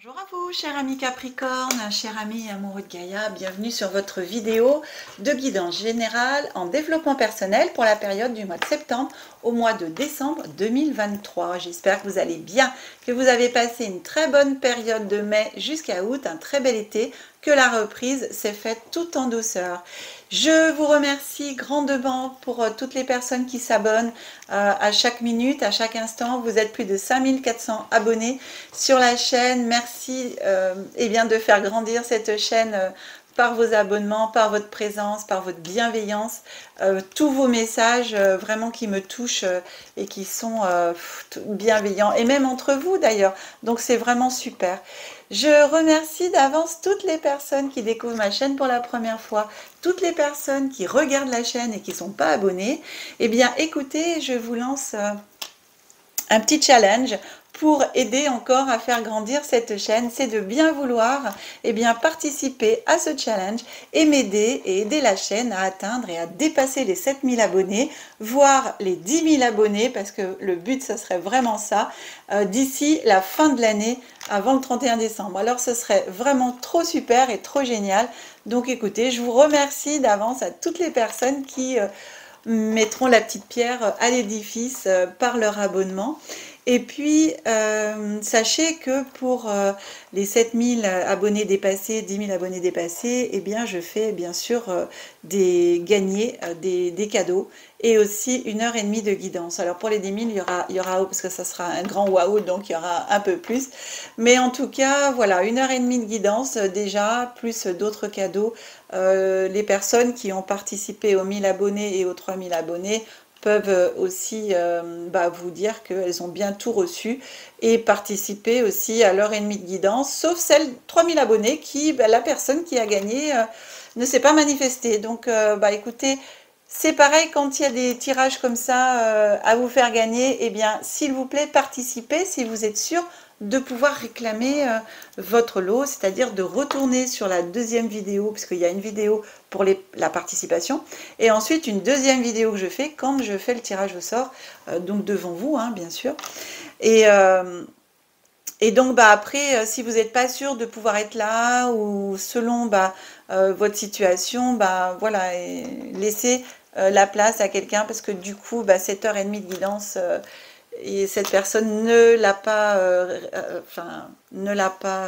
Bonjour à vous, chers amis Capricorne, chers amis amoureux de Gaïa, bienvenue sur votre vidéo de guidance générale en développement personnel pour la période du mois de septembre au mois de décembre 2023. J'espère que vous allez bien, que vous avez passé une très bonne période de mai jusqu'à août, un très bel été, que la reprise s'est faite tout en douceur. Je vous remercie grandement pour toutes les personnes qui s'abonnent à chaque minute, à chaque instant. Vous êtes plus de 5400 abonnés sur la chaîne. Merci eh bien, de faire grandir cette chaîne par vos abonnements, par votre présence, par votre bienveillance, tous vos messages vraiment qui me touchent et qui sont bienveillants, et même entre vous d'ailleurs. Donc c'est vraiment super. Je remercie d'avance toutes les personnes qui découvrent ma chaîne pour la première fois, toutes les personnes qui regardent la chaîne et qui ne sont pas abonnées. Eh bien écoutez, je vous lance un petit challenge pour aider encore à faire grandir cette chaîne, c'est de bien vouloir participer à ce challenge et m'aider et aider la chaîne à atteindre et à dépasser les 7000 abonnés, voire les 10 000 abonnés, parce que le but, ce serait vraiment ça, d'ici la fin de l'année, avant le 31 décembre. Alors, ce serait vraiment trop super et trop génial. Donc, écoutez, je vous remercie d'avance à toutes les personnes qui mettront la petite pierre à l'édifice par leur abonnement. Et puis, sachez que pour les 7000 abonnés dépassés, 10 000 abonnés dépassés, eh bien, je fais bien sûr gagner des cadeaux et aussi 1h30 de guidance. Alors, pour les 10 000, il y aura, parce que ça sera un grand waouh, donc il y aura un peu plus. Mais en tout cas, voilà, 1h30 de guidance déjà, plus d'autres cadeaux. Les personnes qui ont participé aux 1000 abonnés et aux 3000 abonnés peuvent aussi vous dire qu'elles ont bien tout reçu et participer aussi à l'heure et demie de guidance, sauf celle 3000 abonnés qui, la personne qui a gagné ne s'est pas manifestée. Donc écoutez, c'est pareil quand il y a des tirages comme ça à vous faire gagner, eh bien s'il vous plaît participez si vous êtes sûr de pouvoir réclamer votre lot, c'est-à-dire de retourner sur la deuxième vidéo, puisqu'il y a une vidéo pour la participation, et ensuite une deuxième vidéo que je fais quand je fais le tirage au sort, donc devant vous, hein, bien sûr. Et donc après, si vous n'êtes pas sûr de pouvoir être là, ou selon votre situation, voilà, laissez la place à quelqu'un, parce que du coup, cette heure et demie de guidance, et cette personne ne l'a pas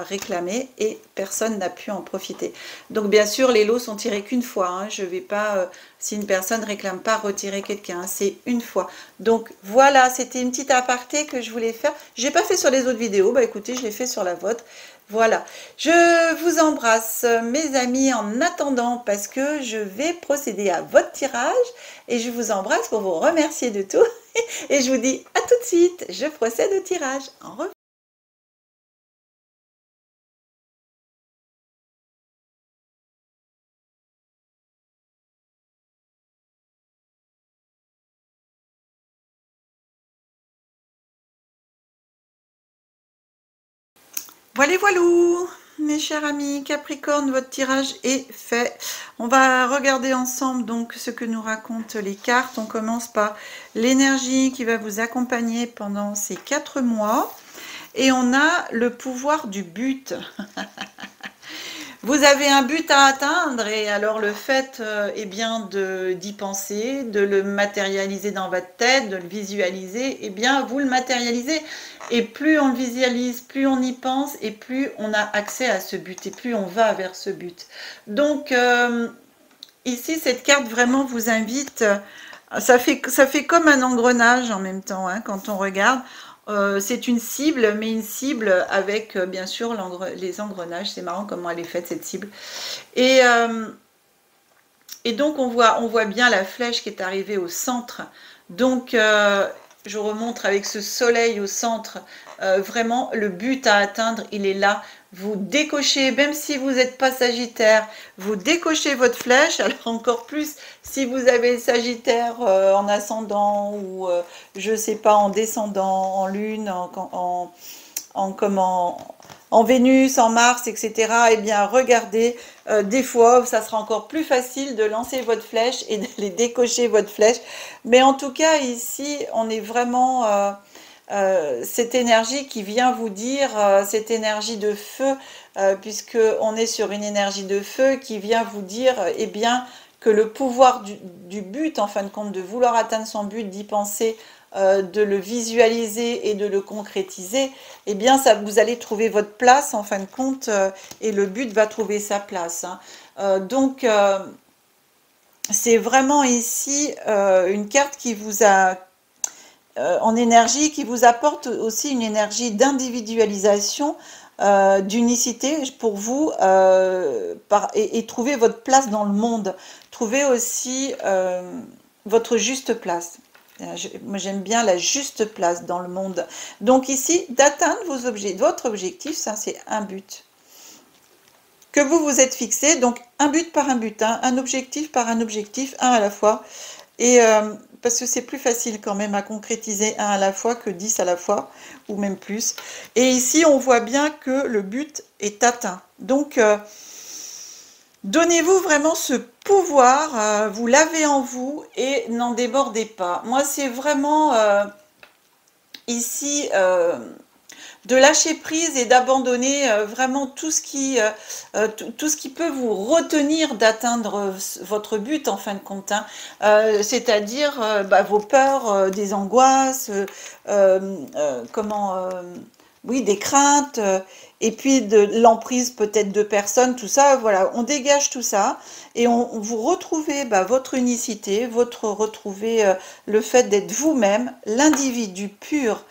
réclamé et personne n'a pu en profiter. Donc bien sûr, les lots sont tirés qu'une fois, hein. Je ne vais pas, si une personne ne réclame pas, retirer quelqu'un, c'est une fois. Donc voilà, c'était une petite aparté que je voulais faire. Je n'ai pas fait sur les autres vidéos, écoutez, je l'ai fait sur la vôtre. Voilà, je vous embrasse mes amis en attendant, parce que je vais procéder à votre tirage, et je vous embrasse pour vous remercier de tout. Et je vous dis à tout de suite, je procède au tirage. Au revoir. Voilà, voilou, mes chers amis Capricorne, votre tirage est fait. On va regarder ensemble donc ce que nous racontent les cartes. On commence par l'énergie qui va vous accompagner pendant ces 4 mois. Et on a le pouvoir du but. Vous avez un but à atteindre, et alors le fait d'y penser, de le matérialiser dans votre tête, de le visualiser, eh bien vous le matérialisez. Et plus on le visualise, plus on y pense, et plus on a accès à ce but, et plus on va vers ce but. Donc ici, cette carte vraiment vous invite, ça fait comme un engrenage en même temps, hein, quand on regarde. C'est une cible, mais une cible avec bien sûr les engrenages. C'est marrant comment elle est faite, cette cible. Et, et donc on voit bien la flèche qui est arrivée au centre. Donc je remontre avec ce soleil au centre. Vraiment, le but à atteindre, il est là. Vous décochez, même si vous n'êtes pas Sagittaire, vous décochez votre flèche. Alors encore plus si vous avez Sagittaire en ascendant, ou je sais pas, en descendant, en lune, en Vénus, en Mars, etc. Eh bien, regardez, des fois, ça sera encore plus facile de lancer votre flèche et d'aller décocher votre flèche. Mais en tout cas, ici, on est vraiment cette énergie qui vient vous dire, cette énergie de feu, puisque on est sur une énergie de feu qui vient vous dire, eh bien, que le pouvoir du but, en fin de compte, de vouloir atteindre son but, d'y penser, de le visualiser et de le concrétiser, eh bien, ça, vous allez trouver votre place, en fin de compte, et le but va trouver sa place. Hein. Donc, c'est vraiment ici une carte qui vous a en énergie, qui vous apporte aussi une énergie d'individualisation, d'unicité pour vous, et trouver votre place dans le monde. Trouver aussi votre juste place. Moi, j'aime bien la juste place dans le monde. Donc ici, d'atteindre votre objectif, ça c'est un but que vous vous êtes fixé. Donc un but par un but, hein, un objectif par un objectif, un à la fois. Et parce que c'est plus facile quand même à concrétiser un à la fois que 10 à la fois, ou même plus. Et ici, on voit bien que le but est atteint. Donc, donnez-vous vraiment ce pouvoir, vous l'avez en vous et n'en débordez pas. Moi, c'est vraiment ici de lâcher prise et d'abandonner vraiment tout ce qui peut vous retenir d'atteindre votre but en fin de compte, hein. C'est-à-dire vos peurs, des angoisses, oui, des craintes, et puis de l'emprise peut-être de personnes, tout ça, voilà, on dégage tout ça et vous retrouvez votre unicité, retrouver le fait d'être vous-même, l'individu pur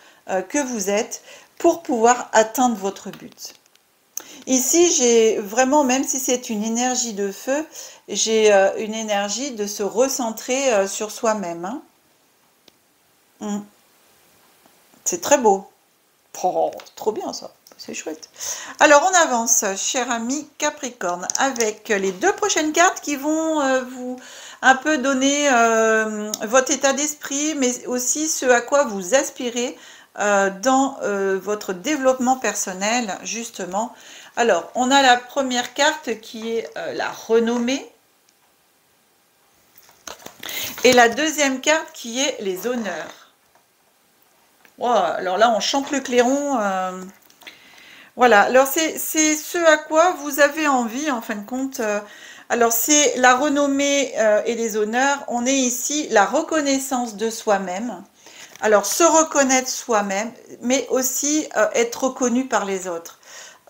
que vous êtes, pour pouvoir atteindre votre but. Ici, j'ai vraiment, même si c'est une énergie de feu, j'ai une énergie de se recentrer sur soi-même. Hein. C'est très beau. Oh, trop bien ça, c'est chouette. Alors, on avance, cher ami Capricorne, avec les deux prochaines cartes qui vont vous un peu donner votre état d'esprit, mais aussi ce à quoi vous aspirez dans votre développement personnel, justement. Alors, on a la première carte qui est la renommée. Et la deuxième carte qui est les honneurs. Wow, alors là, on chante le clairon. Voilà, alors c'est ce à quoi vous avez envie, en fin de compte. Alors, c'est la renommée et les honneurs. On est ici la reconnaissance de soi-même. Alors, se reconnaître soi-même, mais aussi être reconnu par les autres.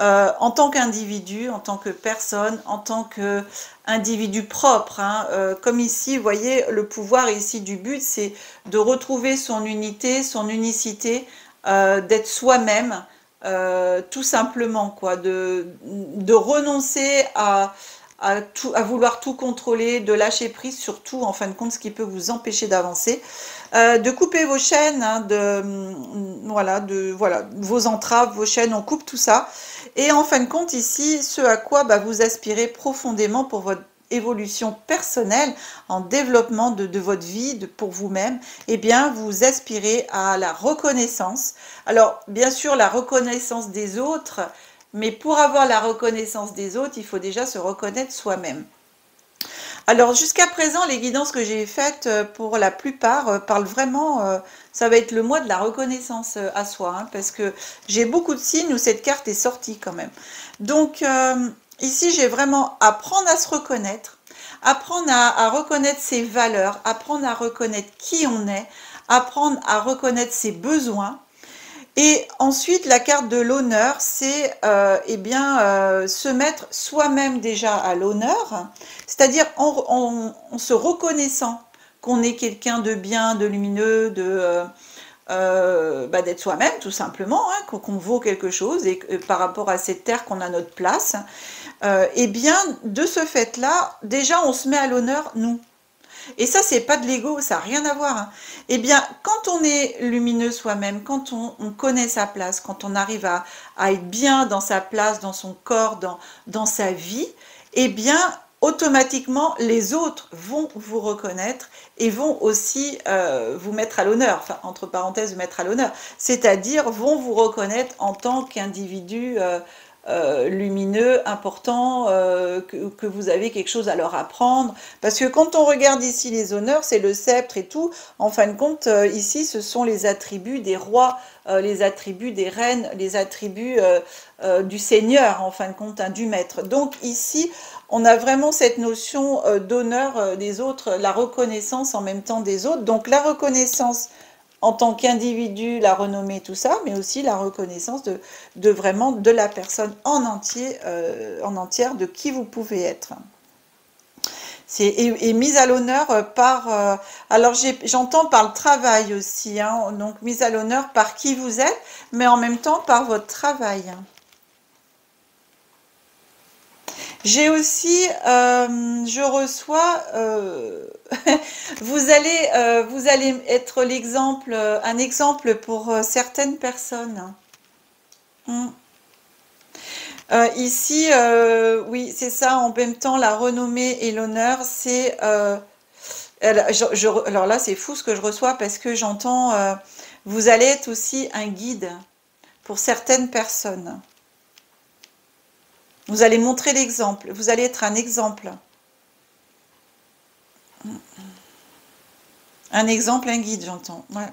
En tant qu'individu, en tant que personne, en tant qu'individu propre. Hein, comme ici, vous voyez, le pouvoir ici du but, c'est de retrouver son unité, son unicité, d'être soi-même, tout simplement, quoi, de renoncer à vouloir tout contrôler, de lâcher prise sur tout, en fin de compte, ce qui peut vous empêcher d'avancer, de couper vos chaînes, hein, voilà, vos entraves, vos chaînes, on coupe tout ça. Et en fin de compte, ici, ce à quoi vous aspirez profondément pour votre évolution personnelle, en développement de votre vie, pour vous-même, eh bien, vous aspirez à la reconnaissance. Alors, bien sûr, la reconnaissance des autres, mais pour avoir la reconnaissance des autres, il faut déjà se reconnaître soi-même. Alors, jusqu'à présent, les guidances que j'ai faites, pour la plupart, parlent vraiment, ça va être le mois de la reconnaissance à soi, hein, parce que j'ai beaucoup de signes où cette carte est sortie quand même. Donc, ici, j'ai vraiment apprendre à se reconnaître, apprendre à reconnaître ses valeurs, apprendre à reconnaître qui on est, apprendre à reconnaître ses besoins. Et ensuite, la carte de l'honneur, c'est se mettre soi-même déjà à l'honneur, c'est-à-dire en se reconnaissant qu'on est quelqu'un de bien, de lumineux, d'être soi-même tout simplement, hein, qu'on vaut quelque chose et par rapport à cette terre qu'on a notre place. Et bien, de ce fait-là, déjà, on se met à l'honneur, nous. Et ça, c'est pas de l'ego, ça n'a rien à voir. Hein. Eh bien, quand on est lumineux soi-même, quand on connaît sa place, quand on arrive à être bien dans sa place, dans son corps, dans sa vie, eh bien, automatiquement, les autres vont vous reconnaître et vont aussi vous mettre à l'honneur, enfin, entre parenthèses, mettre à l'honneur, c'est-à-dire vont vous reconnaître en tant qu'individu lumineux, important, que vous avez quelque chose à leur apprendre. Parce que quand on regarde ici les honneurs, c'est le sceptre et tout. En fin de compte, ici, ce sont les attributs des rois, les attributs des reines, les attributs du seigneur, en fin de compte, hein, du maître. Donc ici, on a vraiment cette notion d'honneur des autres, la reconnaissance en même temps des autres. Donc la reconnaissance en tant qu'individu, la renommée, tout ça, mais aussi la reconnaissance de vraiment de la personne en entière, de qui vous pouvez être. Et mise à l'honneur par... alors j'entends par le travail aussi, hein, donc mise à l'honneur par qui vous êtes, mais en même temps par votre travail. J'ai aussi, je reçois, vous allez être l'exemple, un exemple pour certaines personnes. Ici, oui, c'est ça, en même temps, la renommée et l'honneur, c'est... alors là, c'est fou ce que je reçois parce que j'entends, vous allez être aussi un guide pour certaines personnes. Vous allez montrer l'exemple, vous allez être un exemple. Un exemple, un guide, j'entends. Ouais.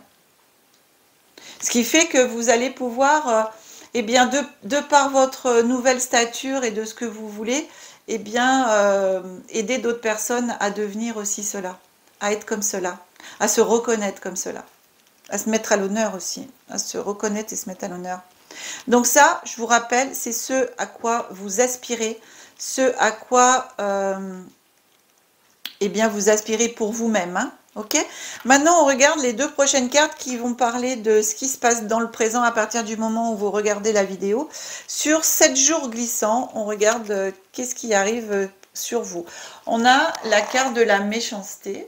Ce qui fait que vous allez pouvoir, eh bien, de par votre nouvelle stature et de ce que vous voulez, eh bien, aider d'autres personnes à devenir aussi cela, à être comme cela, à se reconnaître comme cela, à se mettre à l'honneur aussi, à se reconnaître et se mettre à l'honneur. Donc ça, je vous rappelle, c'est ce à quoi vous aspirez, ce à quoi eh bien, vous aspirez pour vous-même. Hein, ok. Maintenant, on regarde les deux prochaines cartes qui vont parler de ce qui se passe dans le présent à partir du moment où vous regardez la vidéo. Sur 7 jours glissants, on regarde qu'est-ce qui arrive sur vous. On a la carte de la méchanceté.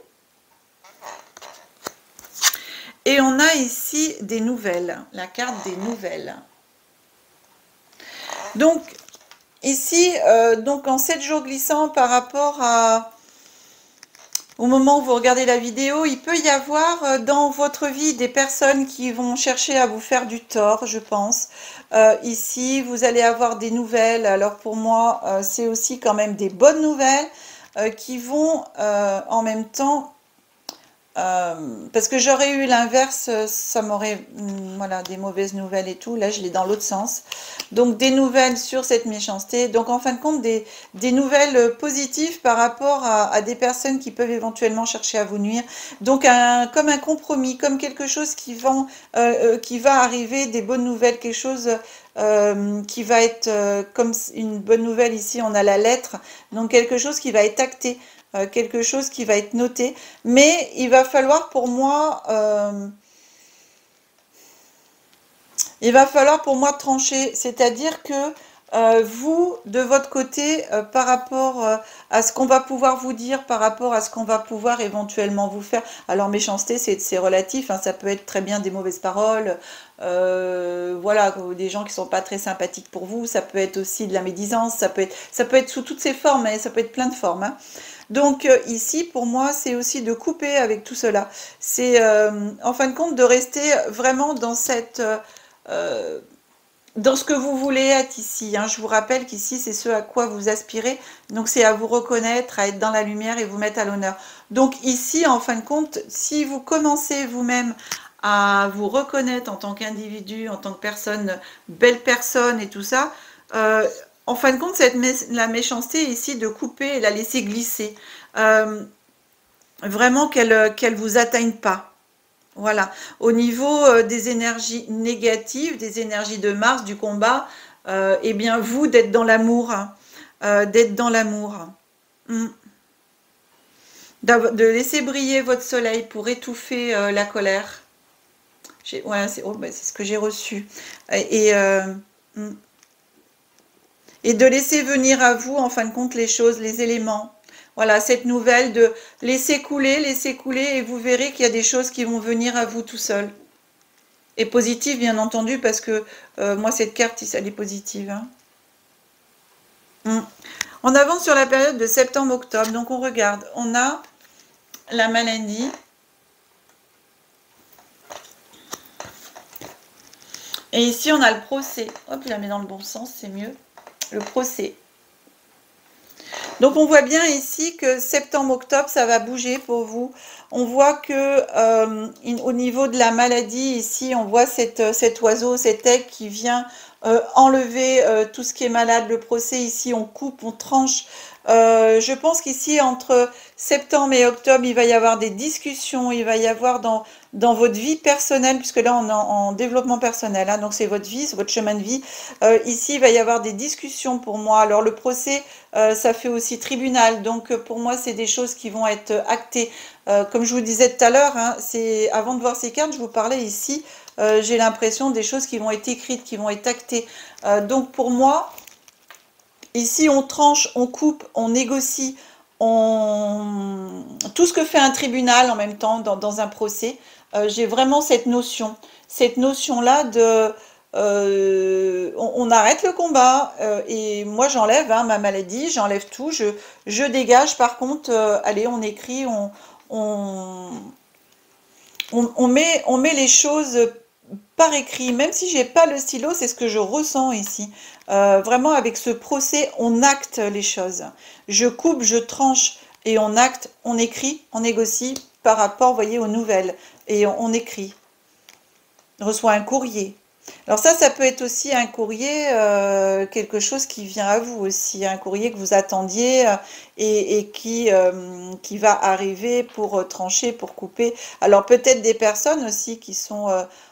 Et on a ici des nouvelles, la carte des nouvelles. Donc, ici, donc en 7 jours glissants par rapport au moment où vous regardez la vidéo, il peut y avoir dans votre vie des personnes qui vont chercher à vous faire du tort, je pense. Ici, vous allez avoir des nouvelles. Alors pour moi, c'est aussi quand même des bonnes nouvelles qui vont en même temps... parce que j'aurais eu l'inverse, ça m'aurait, voilà, des mauvaises nouvelles et tout. Là, je l'ai dans l'autre sens. Donc, des nouvelles sur cette méchanceté. Donc, en fin de compte, des nouvelles positives par rapport à des personnes qui peuvent éventuellement chercher à vous nuire. Donc, comme un compromis, comme quelque chose qui va arriver, des bonnes nouvelles, quelque chose qui va être comme une bonne nouvelle. Ici, on a la lettre. Donc, quelque chose qui va être acté. Quelque chose qui va être noté, mais il va falloir pour moi trancher, c'est-à-dire que vous, de votre côté, par rapport à ce qu'on va pouvoir vous dire, par rapport à ce qu'on va pouvoir éventuellement vous faire, alors méchanceté, c'est relatif, hein, ça peut être très bien des mauvaises paroles, voilà, des gens qui sont pas très sympathiques pour vous, ça peut être aussi de la médisance, ça peut être sous toutes ces formes, et ça peut être plein de formes, hein. Donc ici, pour moi, c'est aussi de couper avec tout cela. C'est en fin de compte de rester vraiment dans dans ce que vous voulez être ici. Hein. Je vous rappelle qu'ici, c'est ce à quoi vous aspirez. Donc c'est à vous reconnaître, à être dans la lumière et vous mettre à l'honneur. Donc ici, en fin de compte, si vous commencez vous-même à vous reconnaître en tant qu'individu, en tant que personne, belle personne et tout ça, en fin de compte, la méchanceté ici de couper et la laisser glisser. Vraiment qu'elle vous atteigne pas. Voilà. Au niveau des énergies négatives, des énergies de Mars, du combat, eh bien, vous, d'être dans l'amour. Hein, d'être dans l'amour. De laisser briller votre soleil pour étouffer la colère. Ouais, c'est ce que j'ai reçu. Et de laisser venir à vous, en fin de compte, les choses, les éléments. Voilà, cette nouvelle de laisser couler, et vous verrez qu'il y a des choses qui vont venir à vous tout seul. Et positive, bien entendu, parce que moi, cette carte, elle est positive. Hein. On avance sur la période de septembre-octobre. Donc, on regarde. On a la maladie. Et ici, on a le procès. Hop, je la mets dans le bon sens, c'est mieux. le procès. Donc on voit bien ici que septembre-octobre, ça va bouger pour vous. On voit que au niveau de la maladie, ici, on voit cet oiseau, cet aigle qui vient enlever tout ce qui est malade. Le procès, ici, on coupe, on tranche. Je pense qu'ici, entre septembre et octobre, il va y avoir des discussions, il va y avoir dans votre vie personnelle, puisque là, on est en développement personnel, hein, donc c'est votre vie, c'est votre chemin de vie. Ici, il va y avoir des discussions pour moi. Alors, le procès, ça fait aussi tribunal, donc pour moi, c'est des choses qui vont être actées. Comme je vous disais tout à l'heure, hein, avant de voir ces cartes, je vous parlais ici, j'ai l'impression des choses qui vont être écrites, qui vont être actées. Donc, pour moi, ici, on tranche, on coupe, on négocie, tout ce que fait un tribunal en même temps dans un procès. J'ai vraiment cette notion-là de... on arrête le combat et moi j'enlève hein, ma maladie, j'enlève tout, je dégage. Par contre, allez, on écrit, on, on met les choses par écrit, même si j'ai pas le stylo, c'est ce que je ressens ici. Vraiment, avec ce procès, on acte les choses. Je coupe, je tranche et on acte, on écrit, on négocie par rapport, vous voyez, aux nouvelles. Et on écrit. On reçoit un courrier. Alors ça peut être aussi un courrier, quelque chose qui vient à vous aussi, un courrier que vous attendiez et qui va arriver pour trancher, pour couper. Alors peut-être des personnes aussi qui sont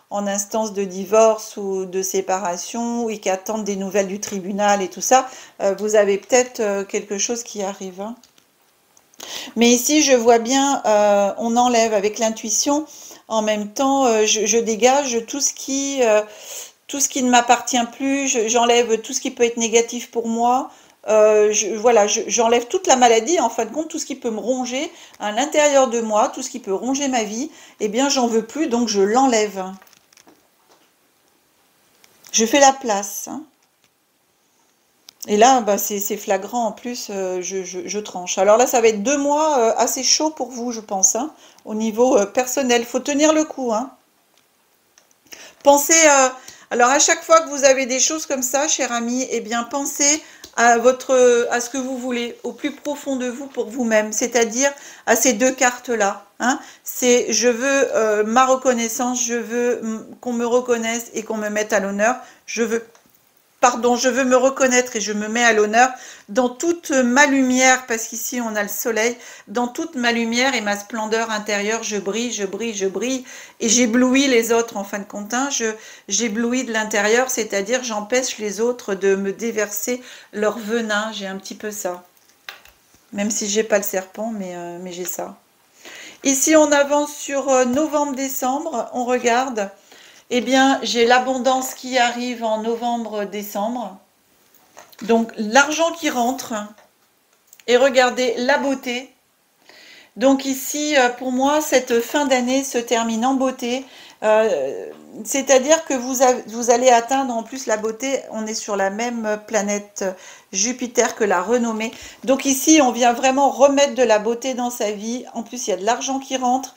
en instance de divorce ou de séparation et qui attendent des nouvelles du tribunal et tout ça. Vous avez peut-être quelque chose qui arrive. Hein. Mais ici, je vois bien, on enlève avec l'intuition. En même temps, je dégage tout ce qui ne m'appartient plus. J'enlève tout ce qui peut être négatif pour moi. Voilà, j'enlève toute la maladie, en fin de compte, tout ce qui peut me ronger à l'intérieur de moi, tout ce qui peut ronger ma vie. Eh bien, j'en veux plus, donc je l'enlève. Je fais la place. Hein. Et là, bah, c'est flagrant en plus, je tranche. Alors là, ça va être 2 mois assez chaud pour vous, je pense, hein, au niveau personnel. Il faut tenir le coup. Hein. Pensez, alors à chaque fois que vous avez des choses comme ça, cher ami, eh bien pensez à ce que vous voulez, au plus profond de vous pour vous-même, c'est-à-dire à ces 2 cartes-là. Hein. C'est je veux ma reconnaissance, je veux qu'on me reconnaisse et qu'on me mette à l'honneur. Je veux me reconnaître et je me mets à l'honneur dans toute ma lumière, parce qu'ici on a le soleil, dans toute ma lumière et ma splendeur intérieure, je brille, je brille, je brille, et j'éblouis les autres en fin de compte. Hein. J'éblouis de l'intérieur, c'est-à-dire j'empêche les autres de me déverser leur venin, j'ai un petit peu ça. Même si j'ai pas le serpent, mais j'ai ça. Ici on avance sur novembre-décembre, on regarde... Eh bien, j'ai l'abondance qui arrive en novembre-décembre. Donc, l'argent qui rentre. Et regardez, la beauté. Donc ici, pour moi, cette fin d'année se termine en beauté. C'est-à-dire que vous allez atteindre, en plus, la beauté. On est sur la même planète Jupiter que la renommée. Donc ici, on vient vraiment remettre de la beauté dans sa vie. En plus, il y a de l'argent qui rentre.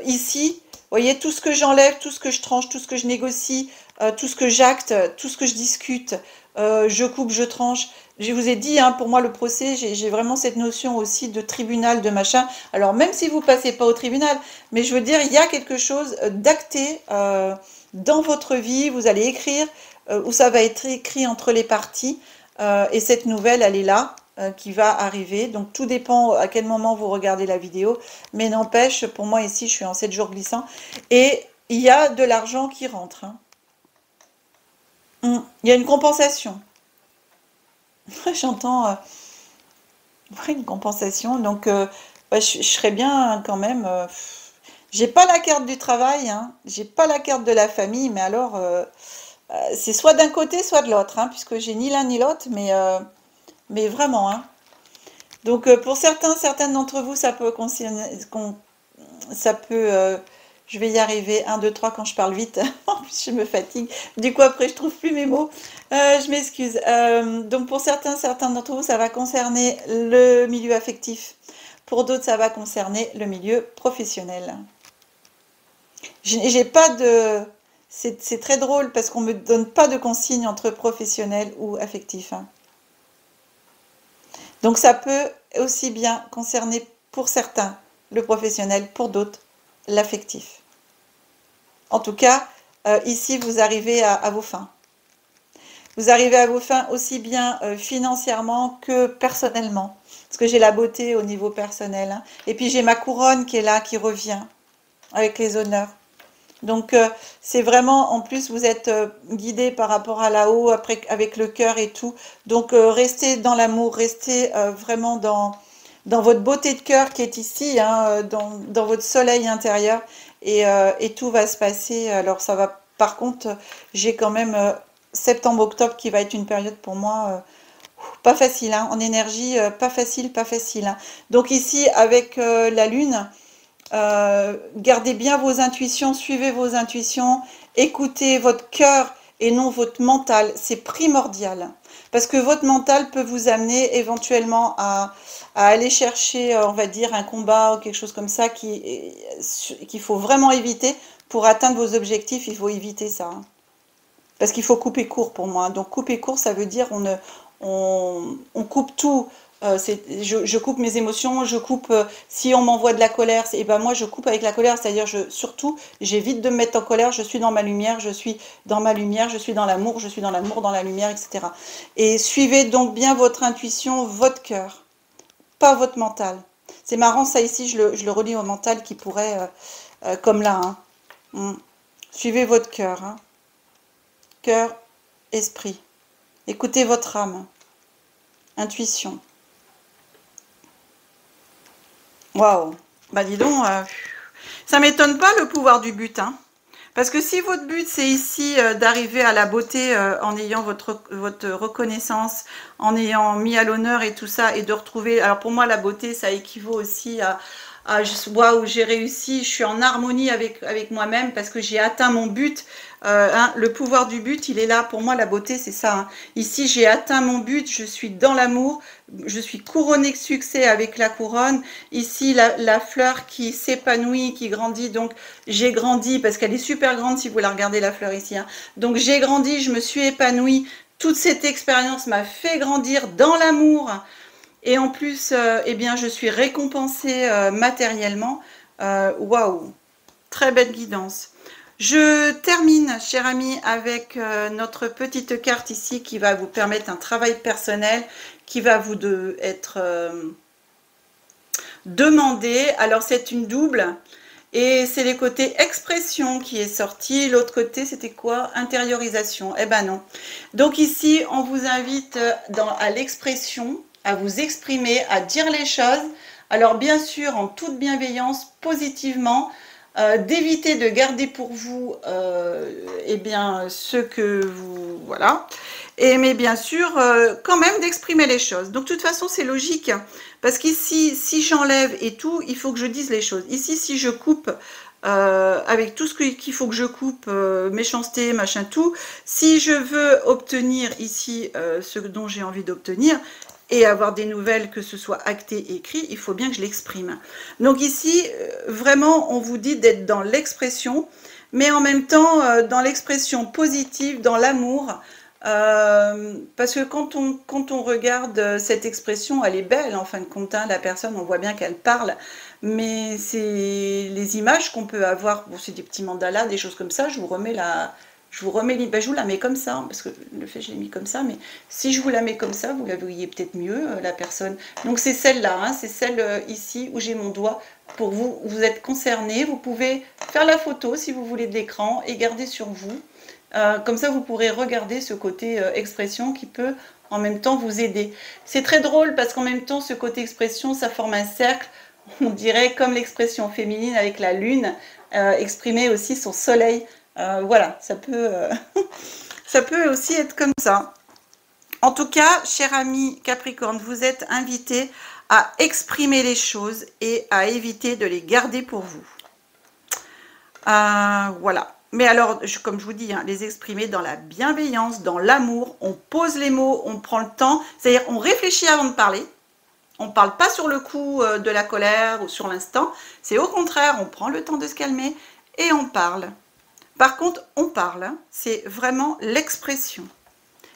Ici... Vous voyez, tout ce que j'enlève, tout ce que je tranche, tout ce que je négocie, tout ce que j'acte, tout ce que je discute, je coupe, je tranche. Je vous ai dit, hein, pour moi, le procès, j'ai vraiment cette notion aussi de tribunal, de machin. Alors, même si vous ne passez pas au tribunal, mais je veux dire, il y a quelque chose d'acté dans votre vie. Vous allez écrire, où ça va être écrit entre les parties. Et cette nouvelle, elle est là. Qui va arriver. Donc tout dépend à quel moment vous regardez la vidéo. Mais n'empêche, pour moi ici, je suis en 7 jours glissants. Et il y a de l'argent qui rentre. Hein. Il y a une compensation. J'entends une compensation. Donc je serais bien quand même... j'ai pas la carte du travail. Hein. J'ai pas la carte de la famille. Mais alors, c'est soit d'un côté, soit de l'autre. Hein, puisque j'ai ni l'un ni l'autre. Mais vraiment, hein. Donc pour certaines d'entre vous, ça peut concerner, je vais y arriver, 1, 2, 3 quand je parle vite, en plus je me fatigue, du coup après je trouve plus mes mots, je m'excuse. Donc pour certains d'entre vous, ça va concerner le milieu affectif, pour d'autres ça va concerner le milieu professionnel. J'ai pas de... C'est très drôle parce qu'on ne me donne pas de consigne entre professionnel ou affectif, hein. Donc ça peut aussi bien concerner pour certains le professionnel, pour d'autres l'affectif. En tout cas, ici, vous arrivez à vos fins. Vous arrivez à vos fins aussi bien financièrement que personnellement. Parce que j'ai la beauté au niveau personnel, hein. Et puis j'ai ma couronne qui est là, qui revient avec les honneurs. Donc c'est vraiment, en plus vous êtes guidé par rapport à là-haut, après avec le cœur et tout. Donc restez dans l'amour, restez vraiment dans votre beauté de cœur qui est ici, hein, dans votre soleil intérieur. Et tout va se passer. Alors ça va, par contre, j'ai quand même septembre-octobre qui va être une période pour moi pas facile, hein, en énergie, pas facile, pas facile, hein. Donc ici, avec la lune, gardez bien vos intuitions, suivez vos intuitions, écoutez votre cœur et non votre mental, c'est primordial. Parce que votre mental peut vous amener éventuellement à aller chercher, on va dire, un combat ou quelque chose comme ça qu'il faut vraiment éviter. Pour atteindre vos objectifs, il faut éviter ça, hein. Parce qu'il faut couper court pour moi. Donc couper court, ça veut dire on coupe tout. Je coupe mes émotions, je coupe, si on m'envoie de la colère, et ben moi je coupe avec la colère, c'est-à-dire surtout j'évite de me mettre en colère, je suis dans ma lumière, je suis dans ma lumière, je suis dans l'amour, je suis dans l'amour, dans la lumière, etc. Et suivez donc bien votre intuition, votre cœur, pas votre mental. C'est marrant ça ici, je le relis au mental qui pourrait, comme là, hein. Suivez votre cœur, hein. Cœur, esprit. Écoutez votre âme, intuition. Waouh! Bah dis donc, ça m'étonne pas le pouvoir du but, hein. Parce que si votre but c'est ici d'arriver à la beauté en ayant votre reconnaissance, en ayant mis à l'honneur et tout ça, et de retrouver, alors pour moi la beauté ça équivaut aussi à waouh, j'ai réussi, je suis en harmonie avec moi-même parce que j'ai atteint mon but. Hein, le pouvoir du but, il est là. Pour moi, la beauté, c'est ça, hein. Ici, j'ai atteint mon but, je suis dans l'amour, je suis couronnée de succès avec la couronne. Ici, la fleur qui s'épanouit, qui grandit. Donc, j'ai grandi parce qu'elle est super grande si vous la regardez, la fleur ici, hein. Donc, j'ai grandi, je me suis épanouie. Toute cette expérience m'a fait grandir dans l'amour. Et en plus, eh bien, je suis récompensée matériellement. Waouh, très belle guidance. Je termine, chers amis, avec notre petite carte ici qui va vous permettre un travail personnel, qui va vous être demandé. Alors, c'est une double. Et c'est les côtés expression qui est sorti. L'autre côté, c'était quoi? Intériorisation. Eh ben non. Donc ici, on vous invite à l'expression, à vous exprimer, à dire les choses. Alors bien sûr, en toute bienveillance, positivement, d'éviter de garder pour vous eh bien, ce que vous... Voilà. Et, mais bien sûr, quand même d'exprimer les choses. Donc de toute façon, c'est logique. Parce qu'ici, si j'enlève et tout, il faut que je dise les choses. Ici, si je coupe... avec tout ce qu'il faut que je coupe, méchanceté, machin, tout. Si je veux obtenir ici ce dont j'ai envie d'obtenir et avoir des nouvelles, que ce soit acté, écrit, il faut bien que je l'exprime. Donc ici, vraiment, on vous dit d'être dans l'expression, mais en même temps, dans l'expression positive, dans l'amour, parce que quand on regarde cette expression, elle est belle en fin de compte, hein, la personne, on voit bien qu'elle parle, mais c'est les images qu'on peut avoir, bon, c'est des petits mandalas, des choses comme ça, je vous remets ben, je vous la mets comme ça, hein, parce que le fait je l'ai mis comme ça, mais si je vous la mets comme ça, vous la voyez peut-être mieux, la personne. Donc c'est celle-là, hein, c'est celle ici où j'ai mon doigt. Pour vous, vous êtes concerné, vous pouvez faire la photo si vous voulez de l'écran et garder sur vous. Comme ça, vous pourrez regarder ce côté expression qui peut en même temps vous aider. C'est très drôle parce qu'en même temps, ce côté expression, ça forme un cercle, on dirait comme l'expression féminine avec la lune, exprimer aussi son soleil. Voilà, ça peut, ça peut aussi être comme ça. En tout cas, cher ami Capricorne, vous êtes invité à exprimer les choses et à éviter de les garder pour vous. Voilà. Mais alors, comme je vous dis, hein, les exprimer dans la bienveillance, dans l'amour, on pose les mots, on prend le temps, c'est-à-dire on réfléchit avant de parler, on ne parle pas sur le coup de la colère ou sur l'instant, c'est au contraire, on prend le temps de se calmer et on parle. Par contre, on parle, hein, c'est vraiment l'expression.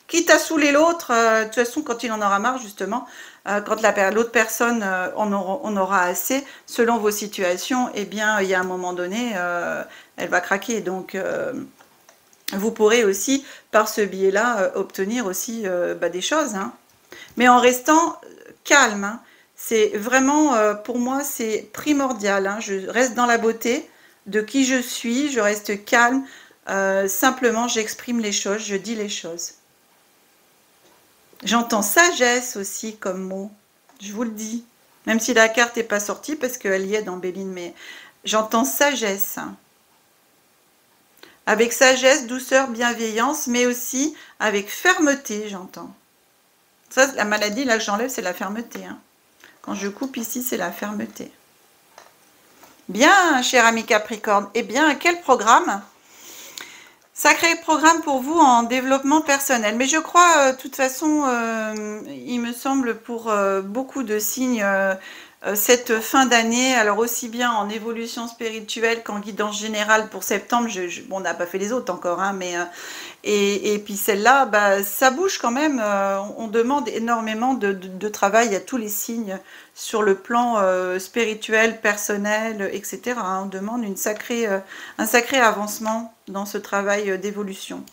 Quitte à saouler l'autre, de toute façon, quand il en aura marre, justement, quand l'autre personne en aura assez, selon vos situations, eh bien, il y a un moment donné, elle va craquer. Donc, vous pourrez aussi, par ce biais-là, obtenir aussi des choses, hein. Mais en restant calme, hein. C'est vraiment, pour moi, c'est primordial, hein. Je reste dans la beauté de qui je suis, je reste calme, simplement j'exprime les choses, je dis les choses. J'entends sagesse aussi comme mot, je vous le dis. Même si la carte n'est pas sortie parce qu'elle y est dans Béline, mais j'entends sagesse. Avec sagesse, douceur, bienveillance, mais aussi avec fermeté, j'entends. Ça, la maladie, là, que j'enlève, c'est la fermeté, hein. Quand je coupe ici, c'est la fermeté. Bien, cher ami Capricorne. Eh bien, quel programme? Sacré programme pour vous en développement personnel. Mais je crois, de toute façon, il me semble pour beaucoup de signes, cette fin d'année, alors aussi bien en évolution spirituelle qu'en guidance générale pour septembre, bon, on n'a pas fait les autres encore, hein, mais et puis celle-là, bah, ça bouge quand même, on demande énormément de travail à tous les signes sur le plan spirituel, personnel, etc. hein. On demande un sacré avancement dans ce travail d'évolution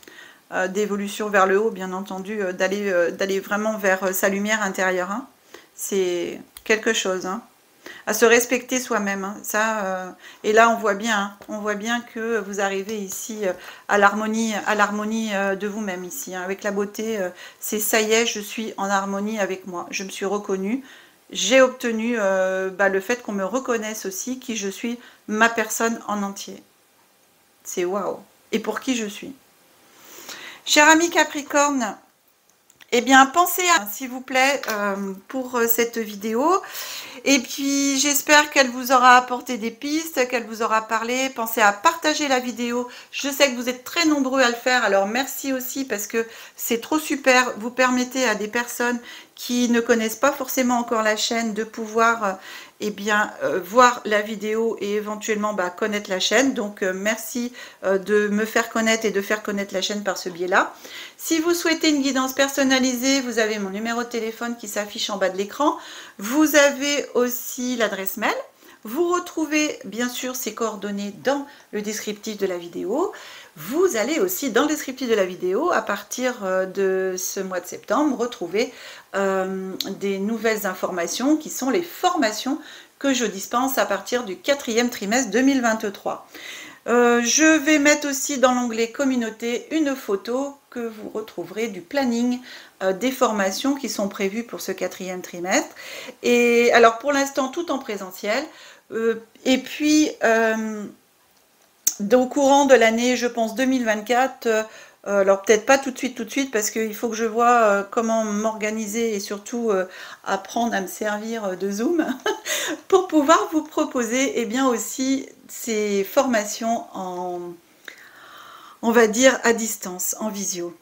vers le haut, bien entendu, d'aller vraiment vers sa lumière intérieure, hein. C'est quelque chose, hein, à se respecter soi-même, hein, ça, et là on voit bien que vous arrivez ici à l'harmonie de vous-même ici, hein, avec la beauté, c'est ça y est, je suis en harmonie avec moi, je me suis reconnue, j'ai obtenu le fait qu'on me reconnaisse aussi, qui je suis, ma personne en entier. C'est waouh, et pour qui je suis. Cher ami Capricorne, eh bien, pensez à, s'il vous plaît, pour cette vidéo. Et puis, j'espère qu'elle vous aura apporté des pistes, qu'elle vous aura parlé. Pensez à partager la vidéo. Je sais que vous êtes très nombreux à le faire, alors merci aussi parce que c'est trop super. Vous permettez à des personnes qui ne connaissent pas forcément encore la chaîne de pouvoir voir la vidéo et éventuellement connaître la chaîne. Donc merci de me faire connaître et de faire connaître la chaîne par ce biais-là. Si vous souhaitez une guidance personnalisée, vous avez mon numéro de téléphone qui s'affiche en bas de l'écran. Vous avez aussi l'adresse mail. Vous retrouvez bien sûr ces coordonnées dans le descriptif de la vidéo. Vous allez aussi dans le descriptif de la vidéo, à partir de ce mois de septembre, retrouver des nouvelles informations qui sont les formations que je dispense à partir du 4e trimestre 2023. Je vais mettre aussi dans l'onglet communauté une photo que vous retrouverez du planning des formations qui sont prévues pour ce 4e trimestre. Et alors pour l'instant tout en présentiel. Et puis au courant de l'année, je pense 2024, alors peut-être pas tout de suite, parce qu'il faut que je vois comment m'organiser et surtout apprendre à me servir de Zoom pour pouvoir vous proposer bien aussi ces formations on va dire à distance, en visio.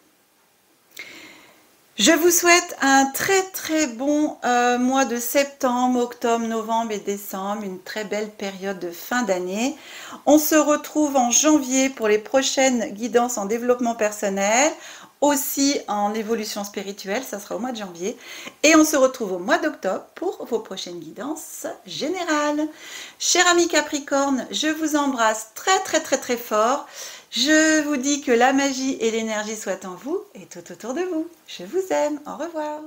Je vous souhaite un très bon mois de septembre, octobre, novembre et décembre, une très belle période de fin d'année. On se retrouve en janvier pour les prochaines guidances en développement personnel, aussi en évolution spirituelle, ça sera au mois de janvier. Et on se retrouve au mois d'octobre pour vos prochaines guidances générales. Cher ami Capricorne, je vous embrasse très fort. Je vous dis que la magie et l'énergie soient en vous et tout autour de vous. Je vous aime. Au revoir.